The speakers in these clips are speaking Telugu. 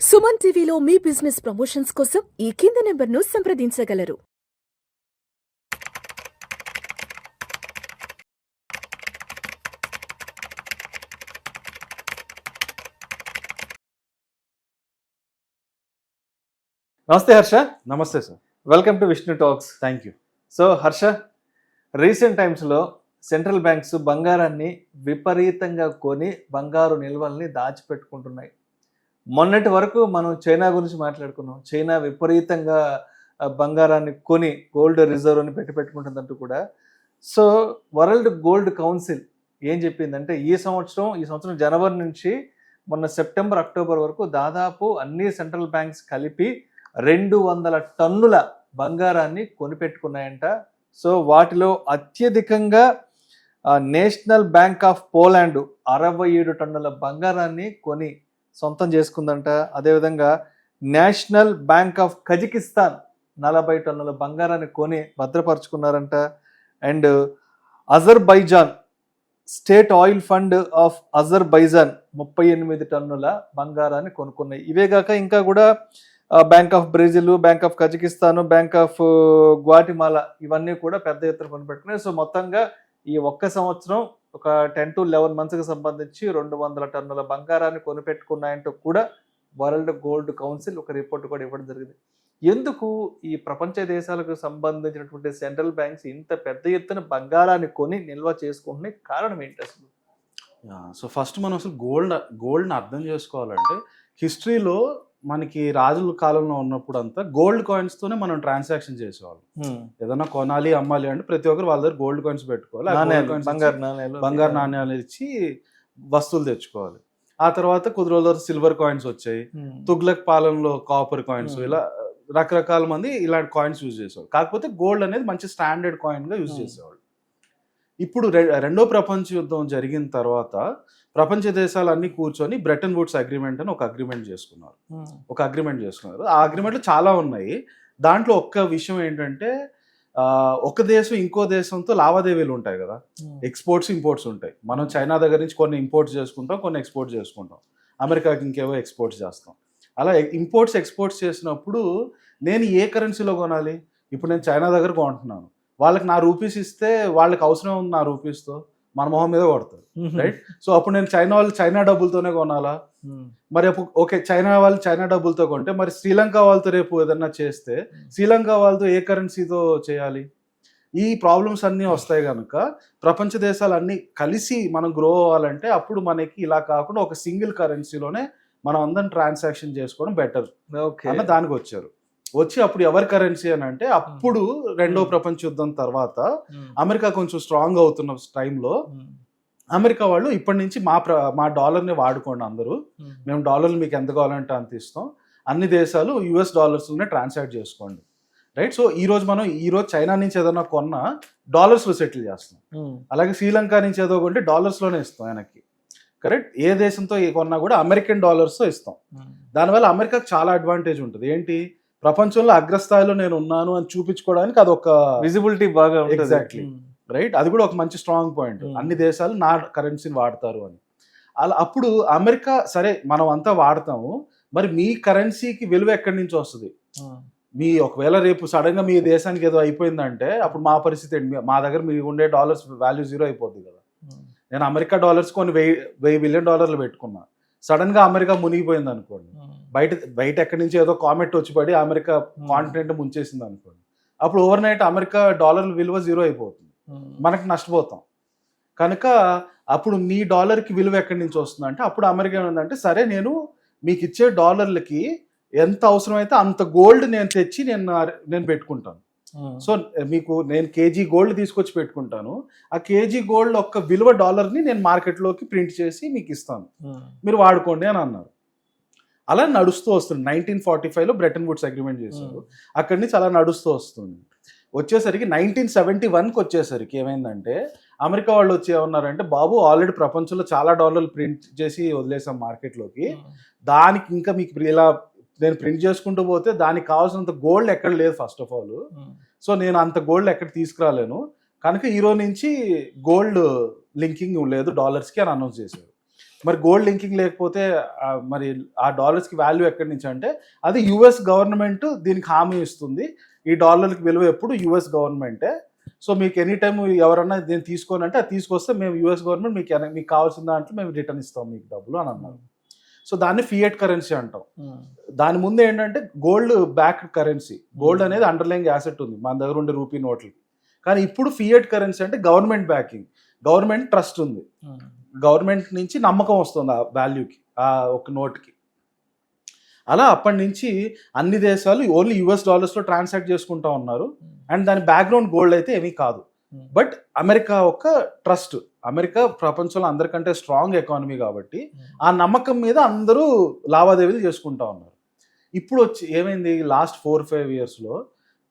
సుమన్ టీవీలో మీ బిజినెస్ ప్రమోషన్స్ కోసం ఈ కింది నెంబర్ను సంప్రదించగలరు. నమస్తే హర్ష. నమస్తే sir. Welcome to Vishnu talks. Thank you. So Harsha, recent టైమ్స్లో సెంట్రల్ బ్యాంక్స్ బంగారాన్ని విపరీతంగా కొని బంగారు నిల్వల్ని దాచిపెట్టుకుంటున్నాయి. మొన్నటి వరకు మనం చైనా గురించి మాట్లాడుకున్నాం. చైనా విపరీతంగా బంగారాన్ని కొని గోల్డ్ రిజర్వ్ అని పెట్టుకుంటుందంటూ కూడా. సో వరల్డ్ గోల్డ్ కౌన్సిల్ ఏం చెప్పిందంటే ఈ సంవత్సరం జనవరి నుంచి మొన్న సెప్టెంబర్ అక్టోబర్ వరకు దాదాపు అన్ని సెంట్రల్ బ్యాంక్స్ కలిపి 200 టన్నుల బంగారాన్ని కొనిపెట్టుకున్నాయంట. సో వాటిలో అత్యధికంగా నేషనల్ బ్యాంక్ ఆఫ్ పోలాండ్ 67 టన్నుల బంగారాన్ని కొని సొంతం చేసుకుందంట. అదేవిధంగా నేషనల్ బ్యాంక్ ఆఫ్ కజకిస్తాన్ 40 టన్నుల బంగారాన్ని కొని భద్రపరుచుకున్నారంట. And Azerbaijan State Oil Fund of Azerbaijan 38 టన్నుల బంగారాన్ని కొనుక్కున్నాయి. ఇవేగాక ఇంకా కూడా Bank of Brazil, Bank of Kazakhstan, Bank of Guatemala ఇవన్నీ కూడా పెద్ద ఎత్తున కొనిపెట్టుకున్నాయి. సో మొత్తంగా ఈ ఒక్క సంవత్సరం ఒక 10 to 11 మంత్స్కి సంబంధించి 200 టన్నుల బంగారాన్ని కొనిపెట్టుకున్నాయంటూ కూడా వరల్డ్ గోల్డ్ కౌన్సిల్ ఒక రిపోర్ట్ కూడా ఇవ్వడం జరిగింది. ఎందుకు ఈ ప్రపంచ దేశాలకు సంబంధించినటువంటి సెంట్రల్ బ్యాంక్స్ ఇంత పెద్ద ఎత్తున బంగారాన్ని కొని నిల్వ చేసుకుంటున్నాయి? కారణం ఏంటి అసలు? సో ఫస్ట్ మనం అసలు గోల్డ్ని అర్థం చేసుకోవాలంటే హిస్టరీలో మనకి రాజుల కాలంలో ఉన్నప్పుడు అంతా గోల్డ్ కాయిన్స్తోనే మనం ట్రాన్సాక్షన్ చేసేవాళ్ళం. ఏదైనా కొనాలి అమ్మాలి అంటే ప్రతి ఒక్కరు వాళ్ళ దగ్గర గోల్డ్ కాయిన్స్ పెట్టుకోవాలి, బంగారు నాణ్యాలు ఇచ్చి వస్తువులు తెచ్చుకోవాలి. ఆ తర్వాత కొద్ది రోజుల తర్వాత సిల్వర్ కాయిన్స్ వచ్చాయి. తుగ్లక్ పాలనలో కాపర్ కాయిన్స్, ఇలా రకరకాల మంది ఇలాంటి కాయిన్స్ యూజ్ చేసేవాళ్ళు. కాకపోతే గోల్డ్ అనేది మంచి స్టాండర్డ్ కాయిన్గా యూజ్ చేసేవాళ్ళు. ఇప్పుడు రెండో ప్రపంచ యుద్ధం జరిగిన తర్వాత ప్రపంచ దేశాలన్నీ కూర్చొని బ్రెటన్ వుడ్స్ అగ్రిమెంట్ అని ఒక అగ్రిమెంట్ చేసుకున్నారు. ఆ అగ్రిమెంట్లో చాలా ఉన్నాయి. దాంట్లో ఒక్క విషయం ఏంటంటే ఒక దేశం ఇంకో దేశంతో లావాదేవీలు ఉంటాయి కదా, ఎక్స్పోర్ట్స్ ఇంపోర్ట్స్ ఉంటాయి. మనం చైనా దగ్గర నుంచి కొన్ని ఇంపోర్ట్స్ చేసుకుంటాం, కొన్ని ఎక్స్పోర్ట్ చేసుకుంటాం. అమెరికాకి ఇంకేవో ఎక్స్పోర్ట్స్ చేస్తాం. అలా ఇంపోర్ట్స్ ఎక్స్పోర్ట్స్ చేసినప్పుడు నేను ఏ కరెన్సీలో కొనాలి? ఇప్పుడు నేను చైనా దగ్గర కొంటున్నాను, వాళ్ళకి నా రూపీస్ ఇస్తే వాళ్ళకి అవసరం ఉంది నా రూపీస్తో, మన మొహం మీద కొడతారు, రైట్? సో అప్పుడు నేను చైనా డబ్బులతోనే కొనాలా? మరి ఓకే, చైనా వాళ్ళు చైనా డబ్బులతో కొంటే మరి శ్రీలంక వాళ్ళతో రేపు ఏదన్నా చేస్తే శ్రీలంక వాళ్ళతో ఏ కరెన్సీతో చేయాలి? ఈ ప్రాబ్లమ్స్ అన్నీ వస్తాయి కనుక ప్రపంచ దేశాలు అన్నీ కలిసి మనం గ్రో అవ్వాలంటే అప్పుడు మనకి ఇలా కాకుండా ఒక సింగిల్ కరెన్సీలోనే మనం అందరం ట్రాన్సాక్షన్ చేసుకోవడం బెటర్ అన్న దానికి వచ్చి అప్పుడు ఎవరి కరెన్సీ అని అంటే అప్పుడు రెండో ప్రపంచ యుద్ధం తర్వాత అమెరికా కొంచెం స్ట్రాంగ్ అవుతున్న టైంలో అమెరికా వాళ్ళు ఇప్పటి నుంచి మా డాలర్ని వాడుకోండి, అందరూ మేము డాలర్లు మీకు ఎంత కావాలంటే అంత ఇస్తాం, అన్ని దేశాలు US డాలర్స్లోనే ట్రాన్సాక్ట్ చేసుకోండి, రైట్? సో ఈరోజు చైనా నుంచి ఏదైనా కొన్నా డాలర్స్లో సెటిల్ చేస్తాం. అలాగే శ్రీలంక నుంచి ఏదో కొంటే డాలర్స్లోనే ఇస్తాం వెనక్కి, కరెక్ట్? ఏ దేశంతో కొన్నా కూడా అమెరికన్ డాలర్స్తో ఇస్తాం. దానివల్ల అమెరికాకు చాలా అడ్వాంటేజ్ ఉంటుంది. ఏంటి? ప్రపంచంలో అగ్రస్థాయిలో నేను ఉన్నాను అని చూపించుకోవడానికి అదొక విజిబిలిటీ బాగా. Exactly, right? అది కూడా ఒక మంచి స్ట్రాంగ్ పాయింట్. అన్ని దేశాలు నా కరెన్సీని వాడతారు అని. అలా అప్పుడు అమెరికా సరే మనం అంతా వాడతాము, మరి మీ కరెన్సీకి విలువ ఎక్కడి నుంచి వస్తుంది? ఒకవేళ రేపు సడన్ గా మీ దేశానికి ఏదో అయిపోయిందంటే అప్పుడు మా పరిస్థితి ఏంటి? మా దగ్గర మీ ఉండే డాలర్స్ వాల్యూ 0 అయిపోద్ది కదా. నేను అమెరికా డాలర్స్ కొన్ని $1,000 బిలియన్ పెట్టుకున్నా, సడన్ గా అమెరికా మునిగిపోయింది అనుకోండి, బయట ఎక్కడి నుంచి ఏదో కామెంట్ వచ్చి పడి అమెరికా కాంటినెంట్ ముంచేసింది అనుకోండి, అప్పుడు ఓవర్ నైట్ అమెరికా డాలర్ విలువ 0 అయిపోతుంది, మనకి నష్టపోతాం. కనుక అప్పుడు మీ డాలర్కి విలువ ఎక్కడి నుంచి వస్తుంది అంటే అప్పుడు అమెరికా ఏంటంటే సరే నేను మీకు ఇచ్చే డాలర్లకి ఎంత అవసరమైతే అంత గోల్డ్ నేను తెచ్చి నేను పెట్టుకుంటాను. సో నేను కేజీ గోల్డ్ తీసుకొచ్చి పెట్టుకుంటాను, ఆ కేజీ గోల్డ్ ఒక్క విలువ డాలర్ని నేను మార్కెట్లోకి ప్రింట్ చేసి మీకు ఇస్తాను, మీరు వాడుకోండి అని అన్నారు. అలా నడుస్తూ వస్తుంది. 1945లో బ్రెటన్ వుడ్స్ అగ్రిమెంట్ చేశారు. అక్కడి నుంచి అలా నడుస్తూ వస్తుంది. వచ్చేసరికి 1971కి వచ్చేసరికి ఏమైందంటే అమెరికా వాళ్ళు వచ్చి ఏమన్నారంటే, బాబు ఆల్రెడీ ప్రపంచంలో చాలా డాలర్లు ప్రింట్ చేసి వదిలేసాం మార్కెట్లోకి, దానికి ఇంకా మీకు ఇలా నేను ప్రింట్ చేసుకుంటూ పోతే దానికి కావాల్సినంత గోల్డ్ ఎక్కడ లేదు ఫస్ట్ ఆఫ్ ఆల్. సో నేను అంత గోల్డ్ ఎక్కడ తీసుకురాలేను, కనుక ఈరోజు నుంచి గోల్డ్ లింకింగ్ లేదు డాలర్స్కి అని అనౌన్స్ చేశారు. మరి గోల్డ్ లింకింగ్ లేకపోతే మరి ఆ డాలర్స్కి వాల్యూ ఎక్కడి నుంచి అంటే అది యుఎస్ గవర్నమెంట్ దీనికి హామీ ఇస్తుంది. ఈ డాలర్కి విలువ ఎప్పుడు యుఎస్ గవర్నమెంటే. సో మీకు ఎనీ టైం ఎవరన్నా దీన్ని తీసుకోని అంటే అది తీసుకొస్తే మేము యుఎస్ గవర్నమెంట్ మీకు కావాల్సిన దాంట్లో మేము రిటర్న్ ఇస్తాం మీకు డబ్బులు అని అన్నారు. సో దాన్ని ఫియట్ కరెన్సీ అంటాం. దాని ముందు ఏంటంటే గోల్డ్ బ్యాక్డ్ కరెన్సీ. గోల్డ్ అనేది అండర్లైంగ్ యాసెట్ ఉంది మన దగ్గర ఉండే రూపీ నోట్లకి. కానీ ఇప్పుడు ఫియట్ కరెన్సీ అంటే గవర్నమెంట్ బ్యాకింగ్, గవర్నమెంట్ ట్రస్ట్ ఉంది, గవర్నమెంట్ నుంచి నమ్మకం వస్తుంది ఆ వాల్యూకి, ఆ ఒక నోట్కి. అలా అప్పటి నుంచి అన్ని దేశాలు ఓన్లీ యుఎస్ డాలర్స్లో ట్రాన్సాక్ట్ చేసుకుంటా ఉన్నారు. అండ్ దాని బ్యాక్గ్రౌండ్ గోల్డ్ అయితే ఏమీ కాదు. బట్ అమెరికా ఒక ట్రస్ట్, అమెరికా ప్రపంచంలో అందరికంటే స్ట్రాంగ్ ఎకానమీ కాబట్టి ఆ నమ్మకం మీద అందరూ లావాదేవీలు చేసుకుంటా ఉన్నారు. ఇప్పుడు వచ్చి ఏమైంది, లాస్ట్ 4-5 yearsలో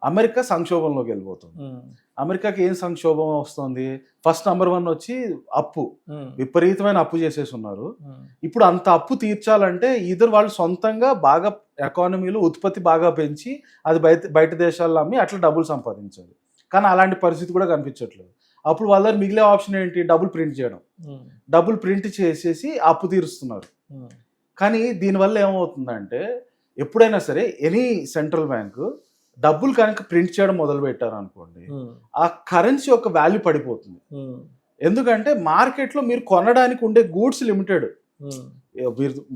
అమెరికా సంక్షోభంలోకి వెళ్ళిపోతుంది. అమెరికాకి ఏం సంక్షోభం వస్తుంది? ఫస్ట్ నంబర్ 1 వచ్చి అప్పు, విపరీతమైన అప్పు చేసేసి ఉన్నారు. ఇప్పుడు అంత అప్పు తీర్చాలంటే ఇద్దరు వాళ్ళు సొంతంగా బాగా ఎకానమీలో ఉత్పత్తి బాగా పెంచి అది బయట దేశాల్లో అమ్మి అట్లా డబ్బులు సంపాదించాలి. కానీ అలాంటి పరిస్థితి కూడా కనిపించట్లేదు. అప్పుడు వాళ్ళ దగ్గర మిగిలే ఆప్షన్ ఏంటి? డబ్బులు ప్రింట్ చేయడం. డబ్బులు ప్రింట్ చేసేసి అప్పు తీరుస్తున్నారు. కానీ దీనివల్ల ఏమవుతుందంటే ఎప్పుడైనా సరే ఎనీ సెంట్రల్ బ్యాంకు డబ్బులు కనుక ప్రింట్ చేయడం మొదలు పెట్టారు అనుకోండి, ఆ కరెన్సీ యొక్క వాల్యూ పడిపోతుంది. ఎందుకంటే మార్కెట్లో మీరు కొనడానికి ఉండే గూడ్స్ లిమిటెడ్.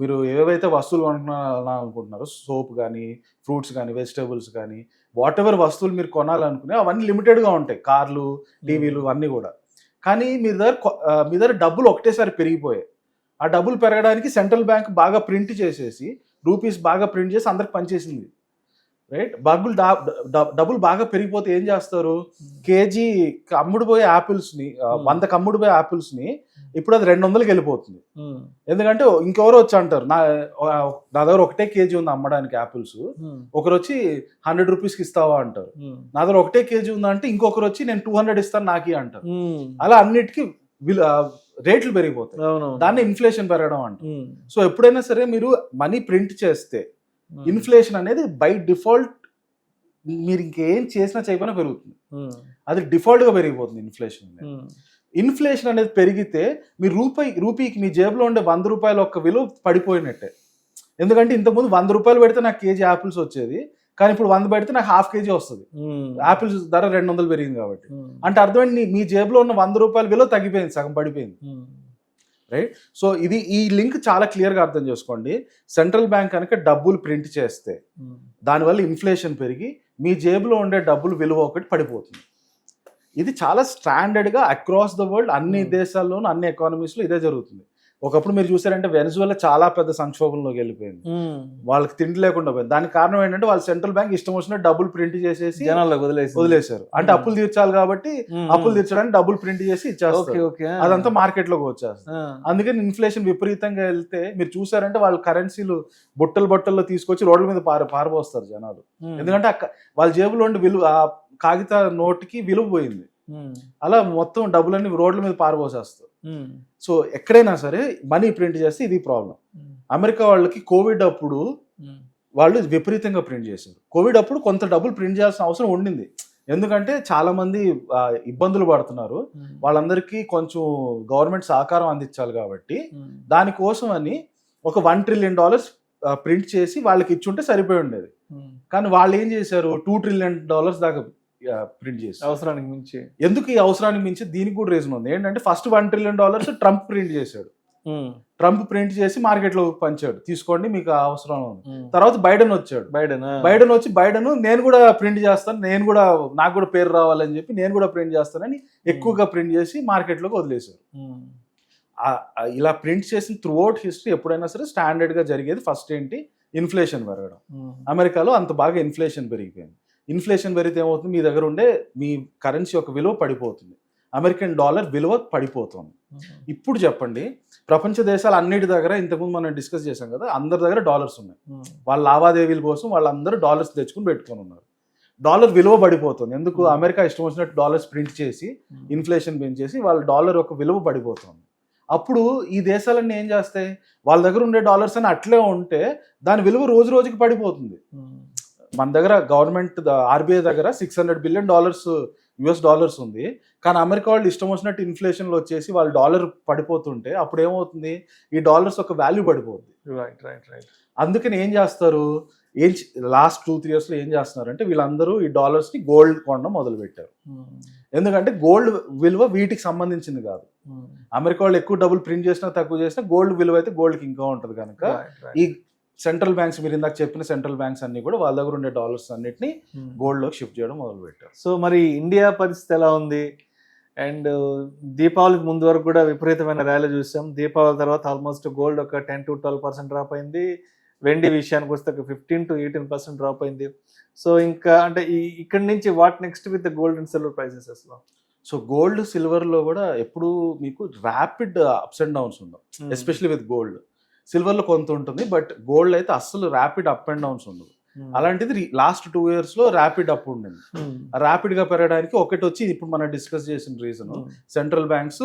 మీరు ఏవైతే వస్తువులు కొనాలనుకుంటున్నారో, సోప్ కానీ, ఫ్రూట్స్ కానీ, వెజిటేబుల్స్ కానీ, వాట్ ఎవర్ వస్తువులు మీరు కొనాలనుకునే అవన్నీ లిమిటెడ్గా ఉంటాయి, కార్లు, టీవీలు అన్నీ కూడా. కానీ మీ దగ్గర డబ్బులు ఒకటేసారి పెరిగిపోయాయి. ఆ డబ్బులు పెరగడానికి సెంట్రల్ బ్యాంక్ బాగా ప్రింట్ చేసేసి, రూపీస్ బాగా ప్రింట్ చేసి అందరికి పనిచేసింది, రైట్? డబ్బులు బాగా పెరిగిపోతే ఏం చేస్తారు? కేజీ అమ్ముడుపోయే యాపిల్స్ని, 100కి అమ్ముడుపోయే యాపిల్స్ని ఇప్పుడు అది 200కి వెళ్ళిపోతుంది. ఎందుకంటే ఇంకెవరో వచ్చి అంటారు నా దగ్గర ఒకటే కేజీ ఉంది అమ్మడానికి యాపిల్స్, ఒకరు వచ్చి 100 రూపీస్కి ఇస్తావా అంటారు. నా దగ్గర ఒకటే కేజీ ఉందంటే ఇంకొకరు వచ్చి నేను 200 ఇస్తాను నాకి అంటారు. అలా అన్నిటికీ రేట్లు పెరిగిపోతాయి. దాన్ని ఇన్ఫ్లేషన్ పెరగడం అంటారు. సో ఎప్పుడైనా సరే మీరు మనీ ప్రింట్ చేస్తే ఇన్ఫ్లేషన్ అనేది బై డిఫాల్ట్ మీరు ఇంకేం చేసినా చేయకపోయినా పెరుగుతుంది. అది డిఫాల్ట్గా పెరిగిపోతుంది ఇన్ఫ్లేషన్. ఇన్ఫ్లేషన్ అనేది పెరిగితే మీ రూపీకి మీ జేబులో ఉండే 100 రూపాయల ఒక్క విలువ పడిపోయినట్టే. ఎందుకంటే ఇంతకుముందు 100 రూపాయలు పెడితే నాకు కేజీ యాపిల్స్ వచ్చేది, కానీ ఇప్పుడు 100 పెడితే నాకు ½ కేజీ వస్తుంది. యాపిల్స్ ధర 200 పెరిగింది కాబట్టి. అంటే అర్థమైంది మీ జేబులో ఉన్న 100 రూపాయల విలువ తగ్గిపోయింది, సగం పడిపోయింది, రైట్? సో ఇది ఈ లింక్ చాలా క్లియర్గా అర్థం చేసుకోండి. సెంట్రల్ బ్యాంక్ కనుక డబ్బులు ప్రింట్ చేస్తే దానివల్ల ఇన్ఫ్లేషన్ పెరిగి మీ జేబులో ఉండే డబ్బులు విలువ ఒకటి పడిపోతుంది. ఇది చాలా స్టాండర్డ్గా అక్రాస్ ద వరల్డ్ అన్ని దేశాల్లోనూ అన్ని ఎకానమీస్లో ఇదే జరుగుతుంది. ఒకప్పుడు మీరు చూసారంటే వెనజువేలా చాలా పెద్ద సంక్షోభంలోకి వెళ్ళిపోయింది, వాళ్ళకి తిండి లేకుండా పోయింది. దానికి కారణం ఏంటంటే వాళ్ళు సెంట్రల్ బ్యాంక్ ఇష్టం వచ్చినట్టు డబ్బులు ప్రింట్ చేసేసి జనాలకు వదిలేశారు. అంటే అప్పులు తీర్చాలి కాబట్టి అప్పులు తీర్చడానికి డబ్బులు ప్రింట్ చేసి ఇచ్చేస్తారు, అదంతా మార్కెట్ లోకి వచ్చేస్తారు. అందుకని ఇన్ఫ్లేషన్ విపరీతంగా వెళ్తే మీరు చూసారంటే వాళ్ళ కరెన్సీలు బొట్టల్లో తీసుకొచ్చి రోడ్ల మీద పారబోస్తారు జనాలు. ఎందుకంటే వాళ్ళ జేబులో ఉండి విలువ కాగిత నోటుకి విలువ పోయింది. అలా మొత్తం డబ్బులన్నీ రోడ్ల మీద పారబోసేస్తారు. సో ఎక్కడైనా సరే మనీ ప్రింట్ చేస్తే ఇది ప్రాబ్లం. అమెరికా వాళ్ళకి కోవిడ్ అప్పుడు వాళ్ళు విపరీతంగా ప్రింట్ చేశారు. కోవిడ్ అప్పుడు కొంత డబ్బులు ప్రింట్ చేయాల్సిన అవసరం ఉండింది. ఎందుకంటే చాలా మంది ఇబ్బందులు పడుతున్నారు, వాళ్ళందరికీ కొంచెం గవర్నమెంట్ సహకారం అందించాలి కాబట్టి దానికోసం అని ఒక $1 trillion ప్రింట్ చేసి వాళ్ళకి ఇచ్చుంటే సరిపోయి ఉండేది. కానీ వాళ్ళు ఏం చేశారు, $2 trillion దాకా ప్రింట్ చేసి అవసరానికి మించి. ఎందుకు ఈ అవసరానికి మించి? దీనికి కూడా రీజన్ ఉంది. ఏంటంటే ఫస్ట్ $1 trillion ట్రంప్ ప్రింట్ చేశాడు. ట్రంప్ ప్రింట్ చేసి మార్కెట్ లో పంచాడు, తీసుకోండి మీకు అవసరం ఉంది. తర్వాత బైడెన్ వచ్చాడు. బైడెన్ నేను కూడా ప్రింట్ చేస్తాను, నాకు కూడా పేరు రావాలని చెప్పి నేను కూడా ప్రింట్ చేస్తానని ఎక్కువగా ప్రింట్ చేసి మార్కెట్ లోకి వదిలేశారు. ఇలా ప్రింట్ చేసిన త్రూ అవుట్ హిస్టరీ ఎప్పుడైనా సరే స్టాండర్డ్ గా జరిగేది ఫస్ట్ ఏంటి, ఇన్ఫ్లేషన్ పెరగడం. అమెరికాలో అంత బాగా ఇన్ఫ్లేషన్ పెరిగిపోయింది. ఇన్ఫ్లేషన్ పెరిగితే ఏమవుతుంది, మీ దగ్గర ఉండే మీ కరెన్సీ యొక్క విలువ పడిపోతుంది, అమెరికన్ డాలర్ విలువ పడిపోతుంది. ఇప్పుడు చెప్పండి, ప్రపంచ దేశాలు అన్నిటి దగ్గర ఇంతకుముందు మనం డిస్కస్ చేసాం కదా, అందరి దగ్గర డాలర్స్ ఉన్నాయి. వాళ్ళ లావాదేవీల కోసం వాళ్ళందరూ డాలర్స్ తెచ్చుకుని పెట్టుకొని ఉన్నారు. డాలర్ విలువ పడిపోతుంది. ఎందుకు? అమెరికా ఇష్టం వచ్చినట్టు డాలర్స్ ప్రింట్ చేసి ఇన్ఫ్లేషన్ పెంచేసి వాళ్ళ డాలర్ యొక్క విలువ పడిపోతుంది. అప్పుడు ఈ దేశాలన్నీ ఏం చేస్తాయి, వాళ్ళ దగ్గర ఉండే డాలర్స్ అని అట్లే ఉంటే దాని విలువ రోజు రోజుకి పడిపోతుంది. మన దగ్గర గవర్నమెంట్ ఆర్బీఐ దగ్గర $600 బిలియన్ US డాలర్స్ ఉంది, కానీ అమెరికా వాళ్ళు ఇష్టం వచ్చినట్టు ఇన్ఫ్లేషన్లో వచ్చేసి వాళ్ళు డాలర్ పడిపోతుంటే అప్పుడు ఏమవుతుంది, ఈ డాలర్స్ ఒక వాల్యూ పడిపోతుంది. రైట్. అందుకని ఏం చేస్తారు, లాస్ట్ 2-3 yearsలో ఏం చేస్తున్నారంటే వీళ్ళందరూ ఈ డాలర్స్ని గోల్డ్ కొనడం మొదలు పెట్టారు. ఎందుకంటే గోల్డ్ విలువ వీటికి సంబంధించింది కాదు. అమెరికా వాళ్ళు ఎక్కువ డబ్బులు ప్రింట్ చేసినా తక్కువ చేసినా గోల్డ్ విలువ అయితే గోల్డ్కి ఇంకా ఉంటుంది కనుక ఈ సెంట్రల్ బ్యాంక్స్, మీరు ఇందాక చెప్పిన సెంట్రల్ బ్యాంక్స్ అన్ని కూడా వాళ్ళ దగ్గర ఉండే డాలర్స్ అన్నిటిని గోల్డ్లోకి షిఫ్ట్ చేయడం మొదలు పెట్టారు. సో మరి ఇండియా పరిస్థితి ఎలా ఉంది? అండ్ దీపావళికి ముందు వరకు కూడా విపరీతమైన ర్యాలీ చూసాం. దీపావళి తర్వాత ఆల్మోస్ట్ గోల్డ్ ఒక 10-12% డ్రాప్ అయింది. వెండి విషయానికి వస్తే ఒక 15-18% డ్రాప్ అయింది. సో ఇంకా అంటే ఇక్కడి నుంచి what next with the gold and silver prices అసలు? సో గోల్డ్ సిల్వర్లో కూడా ఎప్పుడు మీకు ర్యాపిడ్ అప్స్ అండ్ డౌన్స్ ఉండవు, ఎస్పెషల్లీ విత్ గోల్డ్. సిల్వర్లో కొంత ఉంటుంది, బట్ గోల్డ్ అయితే అస్సలు ర్యాపిడ్ అప్ అండ్ డౌన్స్ ఉండదు. అలాంటిది లాస్ట్ 2 yearsలో ర్యాపిడ్ అప్ ఉండింది. ర్యాపిడ్ గా పెరగడానికి ఒకటి వచ్చి ఇప్పుడు మనం డిస్కస్ చేసిన రీజన్, సెంట్రల్ బ్యాంక్స్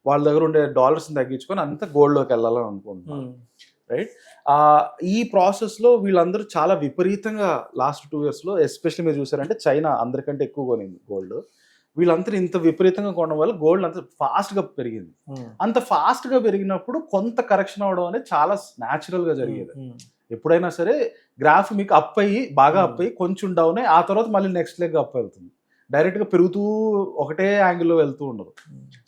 వాళ్ళ దగ్గర ఉండే డాలర్స్ తగ్గించుకొని అంత గోల్డ్లోకి వెళ్ళాలని అనుకుంటున్నాం. రైట్, ఈ ప్రాసెస్లో వీళ్ళందరూ చాలా విపరీతంగా లాస్ట్ 2 yearsలో, ఎస్పెషల్లీ మీరు చూసారంటే చైనా అందరికంటే ఎక్కువ కొనింది గోల్డ్. వీళ్ళందరూ ఇంత విపరీతంగా కొనడం వల్ల గోల్డ్ అంత ఫాస్ట్గా పెరిగింది. అంత ఫాస్ట్గా పెరిగినప్పుడు కొంత కరెక్షన్ అవడం అనేది చాలా న్యాచురల్గా జరిగేది. ఎప్పుడైనా సరే గ్రాఫ్ మీకు అప్ అయ్యి బాగా అప్ అయ్యి కొంచెం డౌన్ అయ్యి ఆ తర్వాత మళ్ళీ నెక్స్ట్ లెగ్ అప్ వెళ్తుంది. డైరెక్ట్గా పెరుగుతూ ఒకటే యాంగిల్లో వెళ్తూ ఉండదు.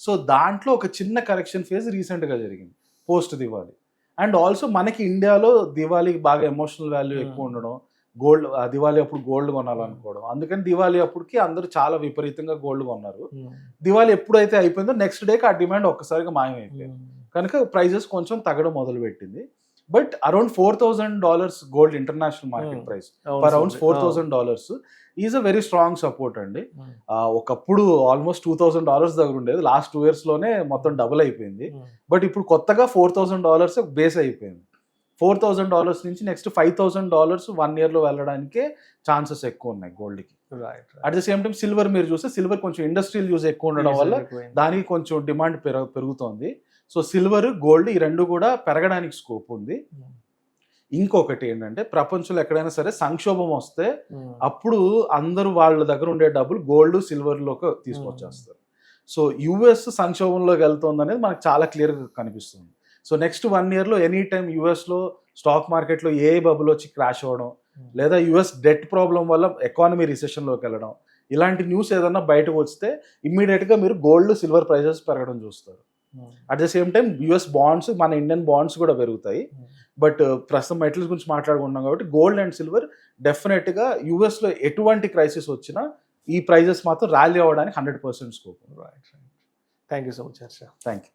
సో దాంట్లో ఒక చిన్న కరెక్షన్ ఫేజ్ రీసెంట్గా జరిగింది పోస్ట్ దివాళీ. అండ్ ఆల్సో మనకి ఇండియాలో దివాళీకి బాగా ఎమోషనల్ వాల్యూ ఎక్కువ ఉండడం, గోల్డ్ దివాళీ అప్పుడు గోల్డ్ కొనాలనుకోవడం, అందుకని దివాళీ అప్పటికి అందరూ చాలా విపరీతంగా గోల్డ్ కొన్నారు. దివాళీ ఎప్పుడైతే అయిపోయిందో నెక్స్ట్ డేకి ఆ డిమాండ్ ఒక్కసారిగా మాయమైపోయింది కనుక ప్రైజెస్ కొంచెం తగ్గడం మొదలు పెట్టింది. But around $4,000 gold international market price per around $4,000 is a very strong support అండి. ఒకప్పుడు ఆల్మోస్ట్ $2,000 దగ్గర ఉండేది, లాస్ట్ 2 yearsలోనే మొత్తం డబుల్ అయిపోయింది. బట్ ఇప్పుడు కొత్తగా $4,000 బేస్ అయిపోయింది. $4,000 నుంచి నెక్స్ట్ $5,000 1 yearలో వెళ్ళడానికే ఛాన్సెస్ ఎక్కువ ఉన్నాయి గోల్డ్కి. At the same time silver మీరు చూస్తే సిల్వర్ కొంచెం ఇండస్ట్రియల్ యూజ్ ఎక్కువ ఉండడం వల్ల దానికి కొంచెం డిమాండ్ పెరుగుతోంది. సో సిల్వర్ గోల్డ్ ఈ రెండు కూడా పెరగడానికి స్కోప్ ఉంది. ఇంకొకటి ఏంటంటే ప్రపంచంలో ఎక్కడైనా సరే సంక్షోభం వస్తే అప్పుడు అందరూ వాళ్ళ దగ్గర ఉండే డబ్బులు గోల్డ్ సిల్వర్లోకి తీసుకొచ్చేస్తారు. సో యుఎస్ సంక్షోభంలోకి వెళ్తుంది అనేది మనకు చాలా క్లియర్గా కనిపిస్తుంది. సో నెక్స్ట్ 1 yearలో ఎనీ టైం యుఎస్లో స్టాక్ మార్కెట్లో ఏ బబుల్ వచ్చి క్రాష్ అవ్వడం, లేదా యుఎస్ డెట్ ప్రాబ్లం వల్ల ఎకానమీ రిసెషన్లోకి వెళ్ళడం, ఇలాంటి న్యూస్ ఏదన్నా బయటకు వస్తే ఇమ్మీడియట్గా మీరు గోల్డ్ సిల్వర్ ప్రైసెస్ పెరగడం చూస్తారు. At the same time US bonds, మన ఇండియన్ బాండ్స్ కూడా పెరుగుతాయి. బట్ ప్రస్తుతం మెటల్స్ గురించి మాట్లాడుకుంటున్నాం కాబట్టి గోల్డ్ అండ్ సిల్వర్ డెఫినెట్గా యుఎస్లో ఎటువంటి క్రైసిస్ వచ్చినా ఈ ప్రైజెస్ మాత్రం ర్యాలీ అవ్వడానికి 100% scope. Thank you so much Harsha. Thank you.